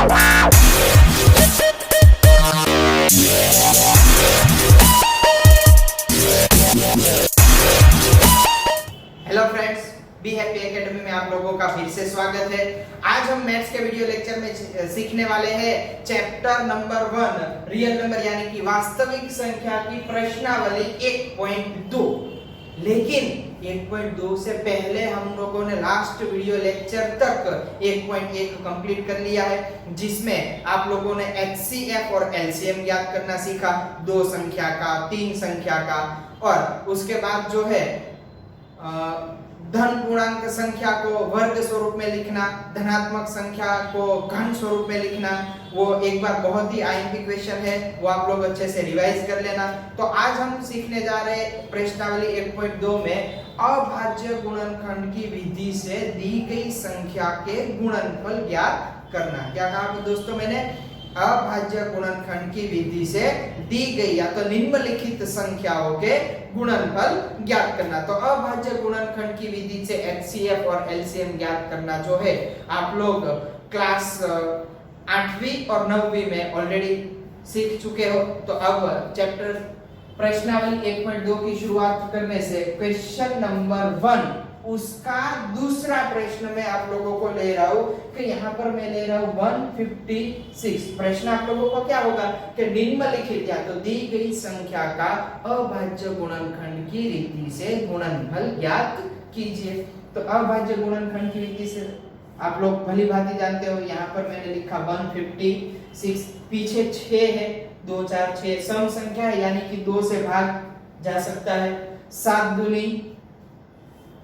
Hello friends, be happy academy में आप लोगों का फिर से स्वागत है। आज हम मैथ्स के वीडियो लेक्चर में सीखने वाले हैं चैप्टर नंबर 1 रियल नंबर यानी कि वास्तविक संख्या की प्रश्नावली 1.2। लेकिन 1.2 से पहले हम लोगों ने लास्ट वीडियो लेक्चर तक 1.1 कंप्लीट कर लिया है, जिसमें आप लोगों ने एचसीएफ और एलसीएम ज्ञात करना सीखा, दो संख्या का, तीन संख्या का, और उसके बाद जो है धन पूर्णांक संख्या को वर्ग स्वरूप में लिखना, धनात्मक संख्या को घन स्वरूप में लिखना, वो एक बार बहुत ही आईएमपी क्वेश्चन है, वो आप लोग अच्छे से रिवाइज कर लेना। तो आज हम सीखने जा रहे हैं प्रश्नावली 1.2 में अभाज्य गुणनखंड की विधि से दी गई संख्या के गुणनफल ज्ञात करना। क्या कहा दोस्तों मैंने? अभाज्य गुणनखंड की विधि से दी गई या तो निम्नलिखित संख्याओं के गुणनफल ज्ञात करना। तो अभाज्य गुणनखंड की विधि से एचसीएफ और एलसीएम ज्ञात करना जो है आप लोग क्लास 8वीं और 9वीं में ऑलरेडी सीख चुके हो। तो अब चैप्टर प्रश्नावली 1.2 की शुरुआत करने से क्वेश्चन नंबर 1 उसका दूसरा प्रश्न मैं आप लोगों को ले रहा हूं कि यहाँ पर मैं ले रहा हूं 156। प्रश्न आप लोगों को क्या होगा कि निम्नलिखित या तो दी गई संख्या का अभाज्य गुणनखंड की रीति से गुणनफल ज्ञात कीजिए। तो अभाज्य गुणनखंड की रीति से आप लोग भली भांति जानते हो, यहाँ पर मैंने लिखा 156, पीछे 6 है, 2 4 6 सम संख्या है यानी कि 2 से भाग जा सकता है। 7 दूनी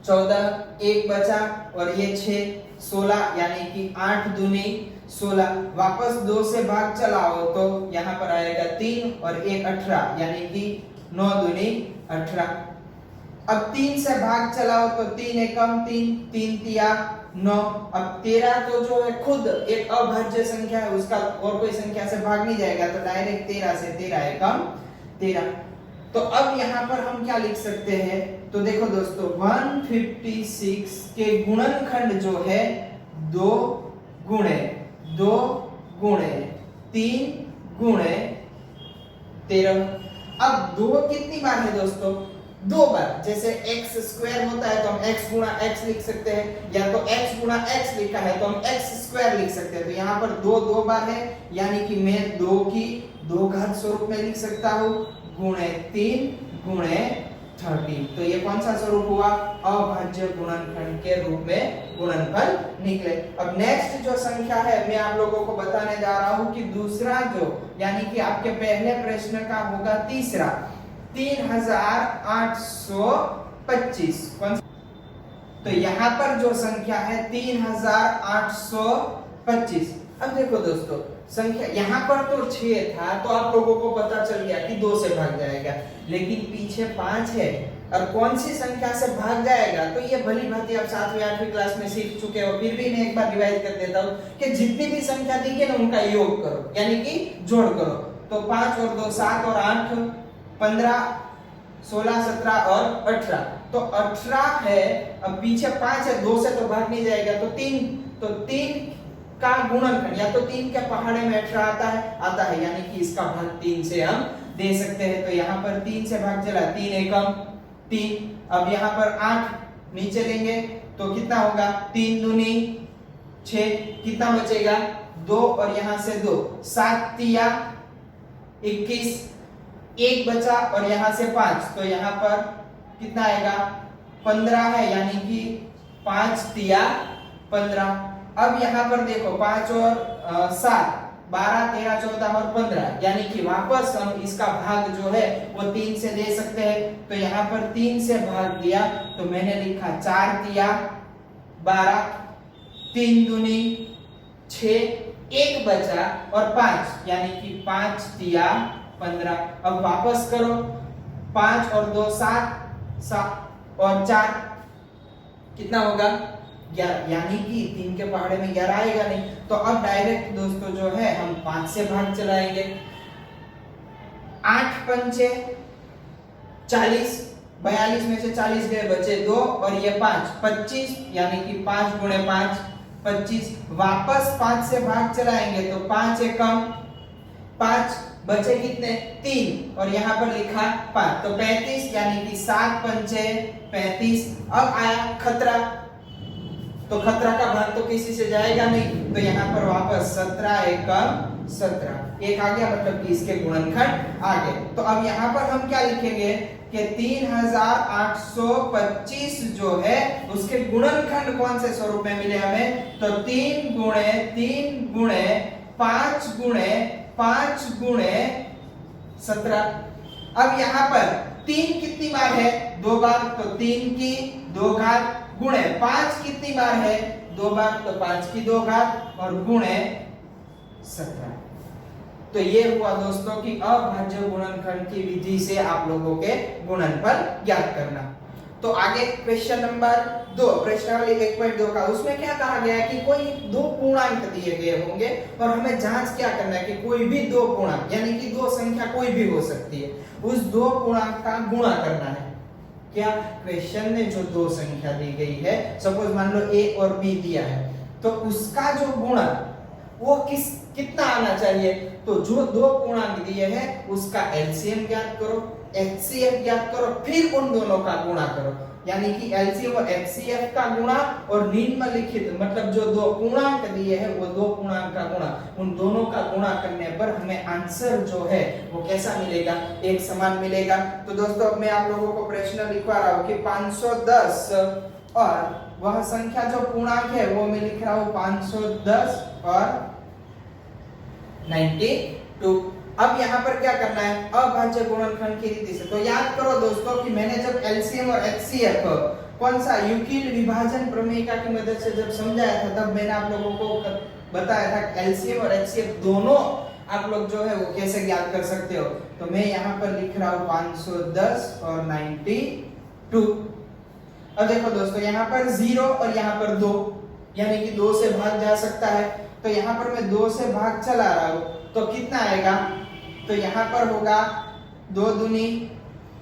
14, 1 बचा और ये 6 16 यानी कि 8 दूनी 16, वापस 2 से भाग चलाओ तो यहाँ पर आएगा 3 और 1 18 यानी कि 9 दूनी 18। अब 3 से भाग चलाओ तो 3 एकम 3, 3 तिया 9। अब 13 तो जो है खुद एक अभाज्य संख्या है, उसका और कोई संख्या से भाग नहीं जाएगा, तो डायरेक्ट 13 से 13 एकम 13। तो अब यहाँ पर हम क्या लिख सकते हैं? तो देखो दोस्तों 156 के गुणनखंड जो है 2 गुणे 2 गुणे 3 गुणे 13। अब 2 कितनी बार है दोस्तों? 2 बार। जैसे x स्क्वायर होता है तो हम x गुणा x लिख सकते हैं, या तो x गुणा x लिखा है तो हम x स्क्वायर लिख सकते हैं। तो यहाँ पर 2 बार है यानी कि मैं 2 की 2 घात स्वरूप में लिख सकता हूँ, गुणे 3 गुणे 30। तो ये कौन सा स्वरूप हुआ? अभाज्य गुणनखंड के रूप में गुणनफल निकले। अब नेक्स्ट जो संख्या है मैं आप लोगों को बताने जा रहा हूं कि दूसरा जो यानी कि आपके पहले प्रश्न का होगा तीसरा 3825। तो यहाँ पर जो संख्या है 3825। अब देखो दोस्तों संख्या यहाँ पर तो 6 था तो आप लोगों को पता चल गया कि 2 से भाग जाएगा, लेकिन पीछे 5 है और कौन सी संख्या से भाग जाएगा तो ये भली भांति आप 7वीं 8वीं क्लास में सीख चुके हो। फिर भी मैं एक बार रिवाइज कर देता हूँ कि जितनी भी संख्या दी है ना उनका योग करो यानी कि जोड़ करो। तो 5 और 2 7 और 8 15 16 17 और 18। तो 18 है, अब पीछे 5 है, 2 से तो भाग नहीं जाएगा, तो 3 का गुणनखंड या तो 3 के पहाड़े में 18 आता है यानी कि इसका भाग 3 से हम दे सकते हैं। तो यहाँ पर 3 से भाग चला, 3 एकम 3। अब यहाँ पर 8 नीचे लेंगे तो कितना होगा? 3 दूनी 6, कितना बचेगा? 2 और यहाँ से 2, 7 तिया 21, 1 बचा और यहाँ से 5, तो यहाँ पर कितना आएगा? 15 है यानी कि 5 तिया 15। अब यहाँ पर देखो 5 और 7 12 13 14 और 15 यानी कि वापस हम इसका भाग जो है वो 3 से दे सकते हैं। तो यहाँ पर 3 से भाग दिया तो मैंने लिखा 4 तिया 12, 3 दूनी 6, 1 बचा और 5 यानी कि 5 तिया 15। अब वापस करो 5 और 2 7 और 4 कितना होगा? 11, यानी कि 3 के पहाड़े में 11 आएगा नहीं। तो अब डायरेक्ट दोस्तों जो है हम 5 से भाग चलाएंगे। 8 पंचे 40, 42 में से 40 गए, बचे 2 और ये 5 25 यानी कि 5 गुणे 5 25, वापस 5 से भाग चलाएंगे तो 5 एकम 5, बचे कितने 3 और यहाँ पर लिखा 5 तो 35 यानी कि 7 पंचे 35। अब आया खतरा, तो खतरा का भाग तो किसी से जाएगा नहीं, तो यहाँ पर वापस 17 एकम 17 एक आ गया, मतलब कि इसके गुणनखंड आ गए। तो अब यहाँ पर हम क्या लिखेंगे कि 3825 जो है उसके गुणनखंड कौन से स्वरूप में मिले हमें, तो 3 गुणे 5 गुणे 5 गुणे 17। अब यहाँ पर 3 कितनी बार है, 2 बार, तो 3 की 2 घात गुणे 5 कितनी बार है, 2 बार, तो 5 की 2 घात और गुणे 17। तो ये हुआ दोस्तों कि अभाज्य गुणनखंड की विधि से आप लोगों के गुणनफल ज्ञात करना। तो आगे क्वेश्चन नंबर 2, प्रश्नावली 1.2 का, उसमें क्या कहा गया है कि कोई दो पूर्णांक दिए गए होंगे और हमें जांच क्या करना है कि कोई भी दो पूर्णांक यानी कि दो संख्या कोई भी हो सकती है, उस दो पूर्णांक का गुणा करना है। क्या क्वेश्चन में जो दो संख्या दी गई है, सपोज मान लो a और b दिया है, तो उसका जो गुणा वो कितना आना चाहिए, तो जो दो पूर्णांक दिए हैं उसका एलसीएम ज्ञात करो, एचसीएफ ज्ञात करो, फिर उन दोनों का गुणा करो, यानी कि एलसीएम और एचसीएफ का गुणा और निम्नलिखित मतलब जो दो पूर्णांक दिए हैं वो दो पूर्णांक का गुणा, उन दोनों का गुणा करने पर हमें आंसर जो है वो कैसा मिलेगा, एक समान मिलेगा। तो दोस्तों मैं आप लोगों को प्रश्न लिखवा रहा हूँ कि 510 और वह संख्या जो पूर्णांक है वो मैं लिख रहा हूँ 510 और 92। अब यहाँ पर क्या करना है, अभाज्य गुणनखंड की रीति से। तो याद करो दोस्तों कि मैंने जब एलसीएम और एचसीएफ कौन सा यूक्लिड विभाजन प्रमेय की मदद से जब समझाया था, तब मैंने आप लोगों को बताया था कि एलसीएम और एचसीएफ दोनों आप लोग जो है वो कैसे ज्ञात कर सकते हो। तो मैं यहाँ पर लिख रहा हूँ 510 और 92। अब देखो दोस्तों यहाँ पर 0 और यहाँ पर 2 यानी कि 2 से भाग जा सकता है, तो यहाँ पर मैं 2 से भाग चला रहा हूँ तो कितना आएगा, तो यहाँ पर होगा 2 दूनी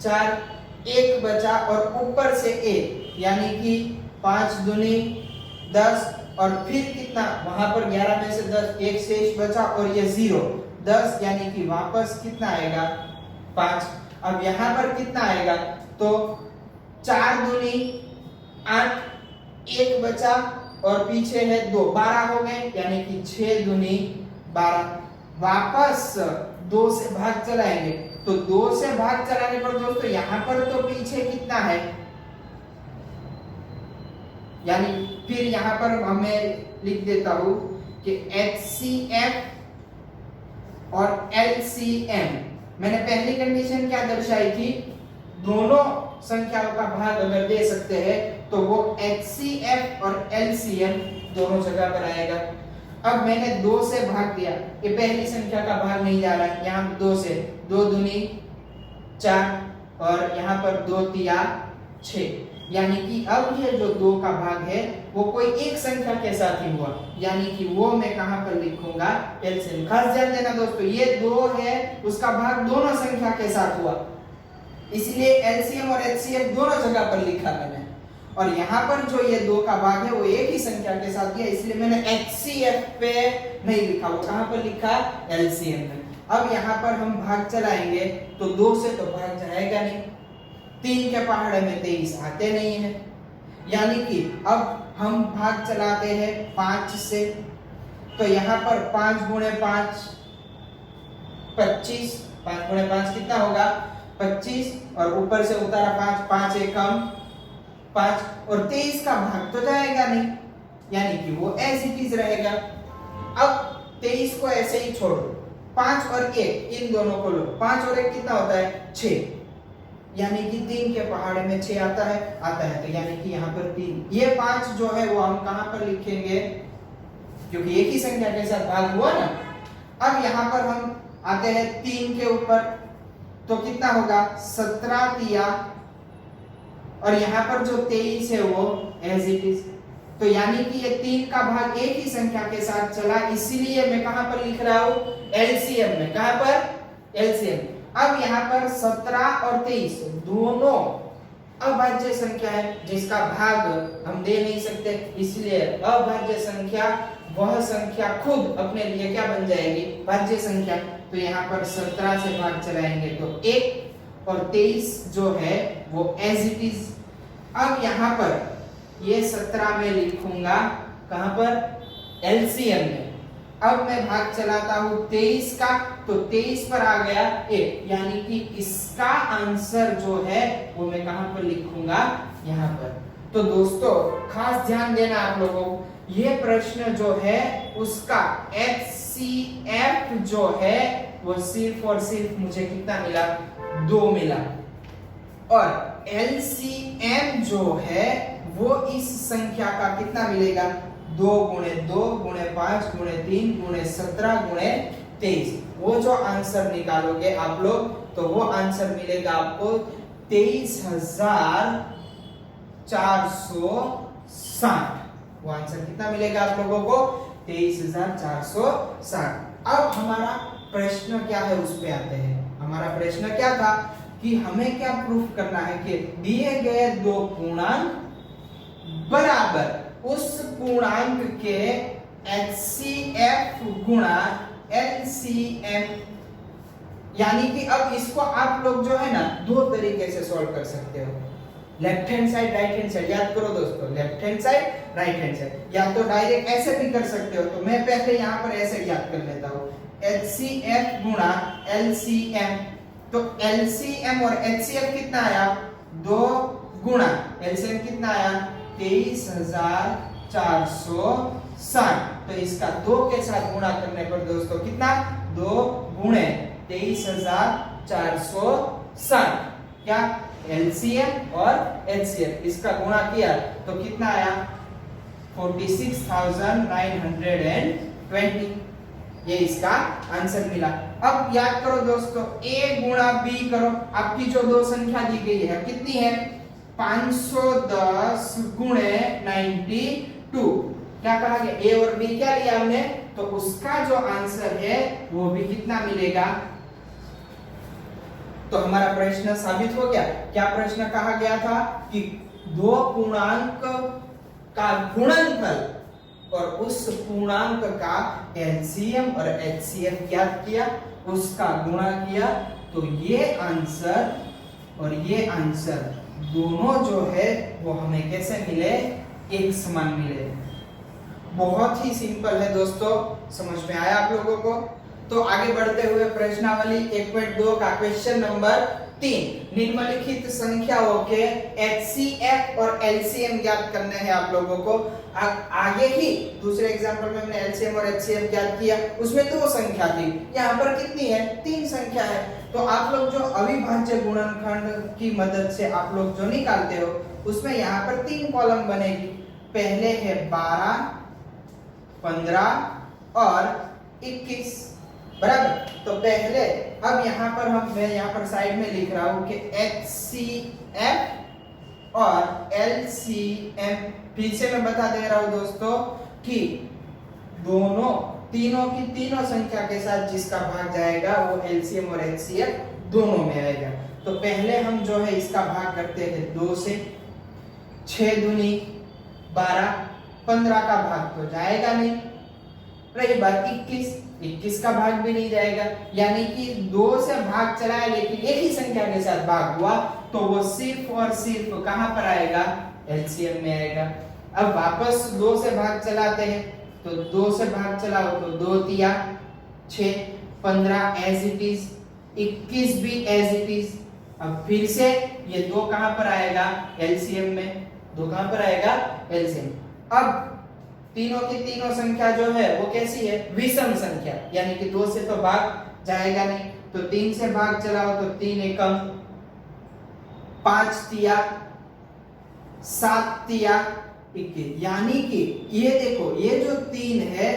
4, 1 बचा और ऊपर से 1 यानी कि 5 दूनी 10 और फिर कितना वहां पर 11 में से 10 1 शेष बचा और ये 0 10 यानी कि वापस कितना आएगा 5। अब यहाँ पर कितना आएगा, तो 4 दूनी 8, 1 बचा और पीछे है 2 12 हो गए यानी कि 6 दूनी 12। वापस 2 से भाग चलाएंगे तो 2 से भाग चलाने पर दोस्तों यहाँ पर तो पीछे कितना है, यानी फिर यहाँ पर हमें लिख देता हूं कि HCF और LCM। मैंने पहली कंडीशन क्या दर्शाई थी, दोनों संख्याओं का भाग अगर दे सकते हैं तो वो HCF और LCM दोनों जगह पर आएगा। अब मैंने 2 से भाग दिया, ये पहली संख्या का भाग नहीं जा रहा है, यहाँ 2 से 2 दूनी 4 और यहाँ पर 2 तिया 6, यानी कि अब ये जो 2 का भाग है वो कोई एक संख्या के साथ ही हुआ, यानी कि वो मैं कहां पर लिखूंगा, एलसीएम। खास ध्यान देना दोस्तों, ये 2 है उसका भाग दोनों संख्या के साथ हुआ, इसलिए एलसीएम और एचसीएफ दोनों जगह पर लिखा मैंने। और यहाँ पर जो ये 2 का भाग है वो एक ही संख्या के साथ दिया, इसलिए मैंने एचसीएफ पे नहीं लिखा, वो कहां पर लिखा, एलसीएम में। अब यहाँ पर हम भाग चलाएंगे तो 2 से तो भाग जाएगा नहीं, 3 के पहाड़े में 23 आते नहीं है, यानी कि अब हम भाग चलाते हैं 5 से, तो यहाँ पर 5 गुणे 5 25, 5 गुणे 5 कितना होगा 25 और ऊपर से उतारा 5, 5 एकम 5 और 23 का भाग तो जाएगा नहीं, यानी कि वो एज इट इज रहेगा। अब 23 को ऐसे ही छोड़ो, 5 और 1 इन दोनों को लो, 5 और 1 कितना होता है 6, यानी कि 3 के पहाड़े में 6 आता है, तो यानी कि यहाँ पर 3, ये 5 जो है वो हम कहां पर लिखेंगे, क्योंकि एक ही संख्या के साथ भाग हुआ ना। अब यहाँ पर हम आते हैं 3 के ऊपर, तो कितना होगा 17 तिया और यहाँ पर जो 23 है वो एज इट इज, तो यानी कि ये 3 का भाग एक ही संख्या के साथ चला, इसीलिए मैं कहां पर लिख रहा हूं, एलसीएम में। कहां पर, एलसीएम। अब यहाँ पर 17 और 23 दोनों अभाज्य संख्या है जिसका भाग हम दे नहीं सकते, इसलिए अभाज्य संख्या वह संख्या खुद अपने लिए क्या बन जाएगी, भाज्य संख्या। तो यहाँ पर 17 से भाग चलाएंगे तो 1 और 23 जो है वो एज इट इज। अब यहाँ पर ये 17 में लिखूंगा कहां पर, एलसीएम में। अब मैं भाग चलाता हूं 23 का, तो 23 पर आ गया 1, यानी कि इसका आंसर जो है वो मैं कहां पर लिखूंगा, यहां पर। तो दोस्तों खास ध्यान देना आप लोगों को, ये प्रश्न जो है उसका HCF जो है वो सिर्फ और सिर्फ मुझे कितना मिला, 2 मिला, और LCM जो है वो इस संख्या का कितना मिलेगा, 2 गुणे 2 गुणे 5 गुणे 3 गुणे 17 गुणे 23। वो जो आंसर निकालोगे आप लोग तो वो आंसर मिलेगा आपको 23,460। वो आंसर कितना मिलेगा आप लोगों को, 23,460। अब हमारा प्रश्न क्या है उस पे आते हैं। हमारा प्रश्न क्या था कि हमें क्या प्रूफ करना है कि दिए गए दो पूर्णांक बराबर उस पूर्णांक के HCF गुणा LCM, यानी कि अब इसको आप लोग जो है ना दो तरीके से सॉल्व कर सकते हो, left hand side right hand side. याद करो दोस्तों, left hand side right hand side, या तो डायरेक्ट ऐसे भी कर सकते हो। तो मैं पहले यहाँ पर ऐसे याद कर लेता हूँ, HCF गुणा LCM। तो LCM और HCF कितना आया, 2 गुणा LCM कितना आया, 23,460। तो इसका 2 के साथ गुणा करने पर दोस्तों कितना, 2 गुणे 23,460, क्या LCM और HCF इसका गुणा किया तो कितना आया, 46,920। ये इसका आंसर मिला। अब याद करो दोस्तों, A गुणा B करो, आपकी जो दो संख्या दी गई है कितनी है, 510 गुणे 92। क्या कहा गया, A और B क्या लिया हमने, तो उसका जो आंसर है वो भी कितना मिलेगा। तो हमारा प्रश्न साबित हो गया। क्या प्रश्न कहा गया था कि दो पूर्णांक का गुणनफल और उस पूर्णांक का LCM और HCF ज्ञात किया, उसका गुणा किया, तो ये आंसर और ये आंसर दोनों जो है वो हमें कैसे मिले, एक समान मिले। बहुत ही सिंपल है दोस्तों, समझ में आया आप लोगों को। तो आगे बढ़ते हुए प्रश्नावली 1.2 का क्वेश्चन नंबर 3, निम्नलिखित संख्याओं के HCF और LCM ज्ञात करने हैं आप लोगों को। आगे ही दूसरे एग्जांपल में हमने LCM और HCF ज्ञात किया, उसमें 2 संख्या थी, यहाँ पर कितनी है, 3 संख्या है। तो आप लोग जो अविभाज्य गुणनखंड की मदद से आप लोग जो निकालते हो उसमें यहाँ पर 3 कॉलम बनेगी। पहले है 12, 15 और 21, बराबर। तो पहले अब यहाँ पर मैं यहाँ पर साइड में लिख रहा हूँ कि HCF और LCM। फिर से मैं बता दे रहा हूँ दोस्तों कि तीनों की तीनों संख्या के साथ जिसका भाग जाएगा वो LCM और HCF दोनों में आएगा। तो पहले हम जो है इसका भाग करते हैं 2 से, 6 दूनी 12, 15 का भाग तो जाएगा नहीं। रही बात 21 का भाग भी नहीं जाएगा, यानी कि 2 से भाग चलाया लेकिन एक ही संख्या के साथ भाग हुआ, तो वो सिर्फ और सिर्फ कहां पर आएगा, LCM में आएगा। अब वापस 2 से भाग चलाते हैं, तो 2 से भाग चलाओ तो 2 तिया 6, 15 एज इट इज, 21 भी एज इट इज। अब फिर से ये 2 कहां पर आएगा, LCM में। 2 कहां पर आएगा, LCM। अब तीनों की तीनों संख्या जो है वो कैसी है, विषम संख्या, यानी कि 2 से तो भाग जाएगा नहीं, तो 3 से भाग चलाओ तो 3 एकम 5 तिया 7 तिया 21, यानी कि ये देखो ये जो 3 है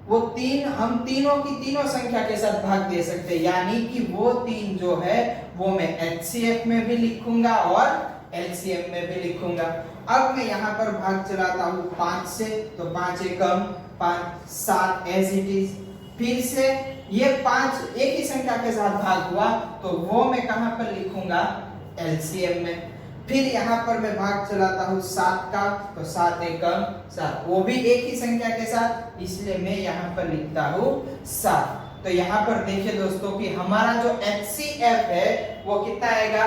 वो 3 हम तीनों की तीनों संख्या के साथ भाग दे सकते हैं, यानी कि वो 3 जो है वो मैं HCF में भी लिखूंगा और LCM में भी लिखूंगा। अब मैं यहाँ पर भाग चलाता हूँ 5 से, तो 5 एकम 5, 7 एज इट इज। फिर से ये 5 एक ही संख्या के साथ भाग हुआ, तो वो मैं कहां पर लिखूंगा, LCM में। फिर यहाँ पर मैं भाग चलाता हूँ 7 का, तो 7 एकम 7, वो भी एक ही संख्या के साथ, इसलिए मैं यहाँ पर लिखता हूँ 7। तो यहाँ पर देखिए दोस्तों कि हमारा जो HCF है वो कितना आएगा,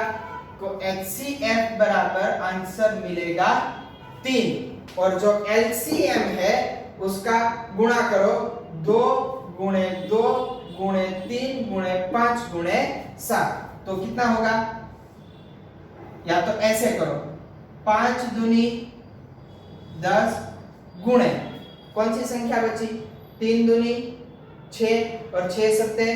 तो HCF बराबर आंसर मिलेगा 3, और जो LCM है उसका गुणा करो 2 गुणे 2 गुणे 3 गुणे 5 गुणे 7, तो कितना होगा, या तो ऐसे करो 5 दूनी 10 गुणे कौन सी संख्या बची, 3 दूनी 6 और 6 सत्ते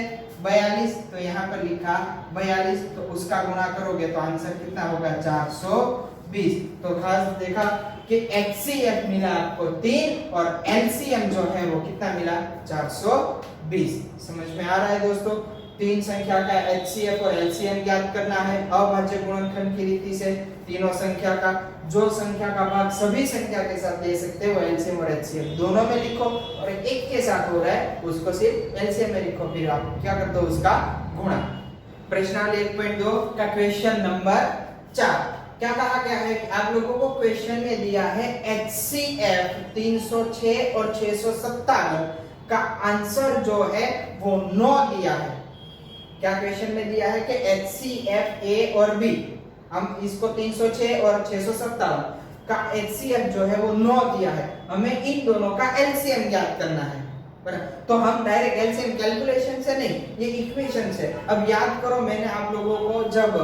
42, तो यहाँ पर लिखा 42, तो उसका गुणा करोगे तो आंसर कितना होगा 420। तो खास देखा कि HCF मिला आपको 3 और LCM जो है वो कितना मिला 420। समझ में आ रहा है दोस्तों, 3 संख्या का HCF और LCM ज्ञात करना है अभाज्य गुणनखंड की रीति से। तीनों संख्या का जो संख्या का भाग सभी संख्या के साथ ले सकते हो, LCM और HCF दोनों में लिखो, और एक के साथ हो रहा है उसको सिर्फ LCM में लिखो, फिर आप क्या करते हो उसका गुणा। प्रश्नावली 1.2 का क्वेश्चन नंबर 4 क्या कहा गया है कि आप लोगों को क्वेश्चन में दिया है HCF 306 और 657 का आंसर जो है वो 9 दिया है। क्या क्वेश्चन में दिया है कि HCF A और B, हम इसको 306 और 657 का HCF जो है वो 9 दिया है, हमें इन दोनों का LCM ज्ञात करना है। तो हम डायरेक्ट LCM कैलकुलेशन से नहीं, ये इक्वेशन से। अब याद करो मैंने आप लोगों को जब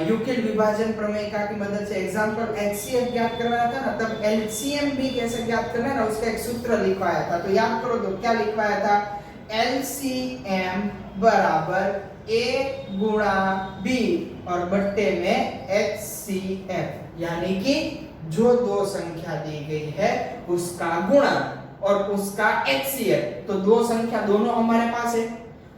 यूक्लिड विभाजन प्रमेयिका की मदद से एग्जांपल HCF ज्ञात करवाया था ना, तब LCM भी कैसे ज्ञात करना है ना, उसका एक सूत्र लिखवाया था। तो याद करो तो क्या लिखवाया था, LCM बराबर A गुणा B और बट्टे में HCF, यानी कि जो दो संख्या दी गई है उसका गुणा और उसका HCF। तो दो संख्या दोनों हमारे पास है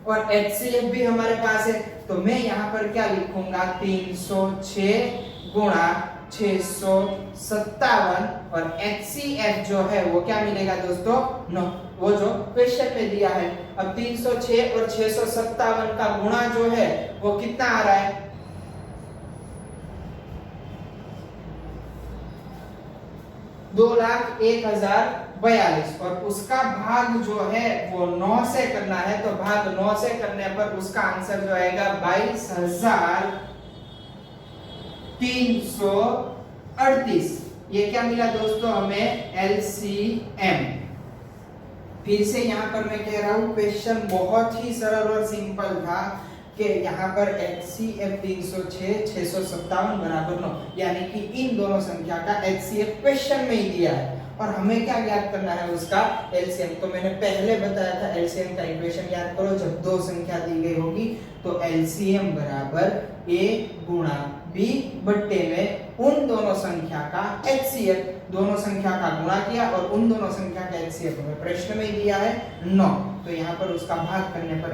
और HCF भी हमारे पास है, तो मैं यहाँ पर क्या लिखूंगा 306 गुणा 657 और HCF जो है वो क्या मिलेगा दोस्तों 9, वो जो क्वेश्चन में दिया है। अब 306 और 657 का गुणा जो है वो कितना आ रहा है, 2,01,042 और उसका भाग जो है वो 9 से करना है, तो भाग 9 से करने पर उसका आंसर जो आएगा 22,338। ये क्या मिला दोस्तों हमें LCM। फिर से यहाँ पर मैं कह रहा हूँ क्वेश्चन बहुत ही सरल और सिंपल था कि यहाँ पर HCF 306 657 बराबर 9, यानी कि इन दोनों संख्या का HCF क्वेश्चन में ही दिया है और हमें क्या ज्ञात करना है उसका LCM। तो मैंने पहले बताया था LCM का इक्वेशन याद करो, जब दो संख्या दी गई होगी तो LCM बराबर A गुणा B बट्टे में उन दोनों संख्या का HCF, दोनों संख्या का गुणा किया और उन दोनों संख्या का HCF हमें प्रश्न में दिया है 9, तो यहाँ पर उसका भाग करने पर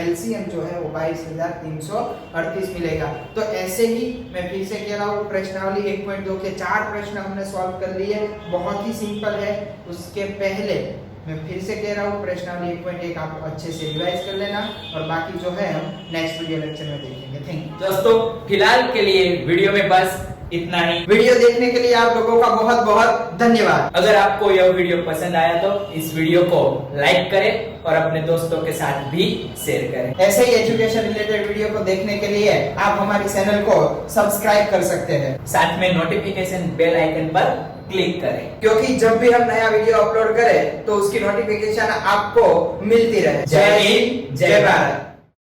LCM जो है वो 22,338 मिलेगा। तो ऐसे ही मैं फिर से कह रहा हूँ प्रश्नावली 1.2 के 4 प्रश्न हमने सॉल्व कर लिए, बहुत ही सिंपल है। उसके पहले मैं फिर से कह रहा हूँ प्रश्नावली 1.1 आप अच्छे से रिवाइज कर लेना और बाकी जो है हम नेक्स्ट वीडियो लेक्चर में देखेंगे। थैंक यू दोस्तों, फिलहाल के लिए वीडियो में बस इतना ही। वीडियो देखने के लिए आप लोगों का बहुत बहुत धन्यवाद। अगर आपको यह वीडियो पसंद आया तो इस वीडियो को लाइक करें और अपने दोस्तों के साथ भी शेयर करें। ऐसे ही एजुकेशन रिलेटेड वीडियो को देखने के लिए आप हमारे चैनल को सब्सक्राइब कर सकते हैं, साथ में नोटिफिकेशन बेल आइकन पर क्लिक करें, क्योंकि जब भी हम नया वीडियो अपलोड करें तो उसकी नोटिफिकेशन आपको मिलती रहे। जय हिंद, जय भारत।